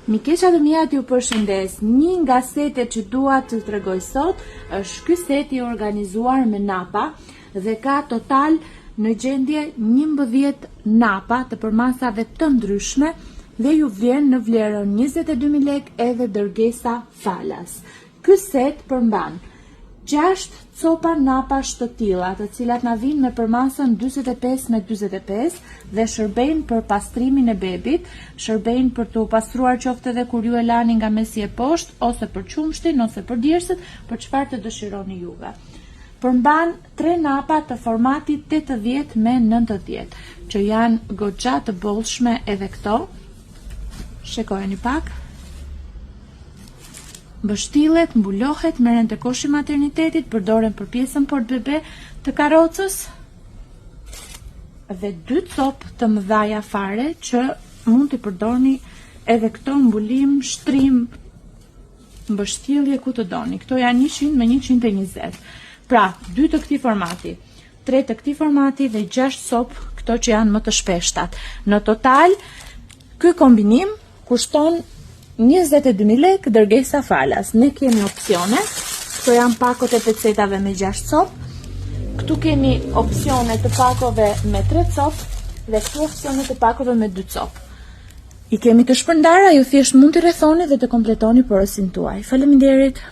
Mikeqa të mia, ju përshëndes. Një nga setet që dua të tregoj sot është ky set i organizuar me napa dhe ka total në gjendje 11 napa të përmasave të ndryshme dhe ju vjen në vlerën 22.000 lekë edhe dërgesa falas. Ky set përmban 6 copa napa shtëtilla, të cilat na vinë me përmasën 45x45 dhe shërbejnë për pastrimin e bebit, shërbejnë për të pastruar qoftë edhe kur ju e lani nga mesi e poshtë, ose për qumshtin, ose për djersët, për çfarë të dëshironi juve. Përmban 3 napa të formatit 80 me 90, që janë goxha të bollshme edhe këto. Shikojeni pak. Mbështillet, mbulohet, merren te koshi i maternitetit, përdoren për pjesën port bebe të karrocës. Dhe 2 copë të mëdhaja fare që mund t'i përdorni edhe këto mbulim, shtrim, mbështillje ku të doni. Këto janë 100 me 120. Pra, 2 të këtij formati, 3 të këtij formati dhe 6 copë këto që janë më të shpeshtat. Në total, ky kombinim kushton 22.000 lekë dërgesa falas. Ne kemi opsione, këto janë pakot e pecetave me 6 copë, këtu kemi opsione të pakove me 3 copë dhe këtu opsione të pakove me 2 copë. I kemi të shpërndara, ju thjesht mund të rrethoni dhe të kompletoni porosin tuaj. Faleminderit.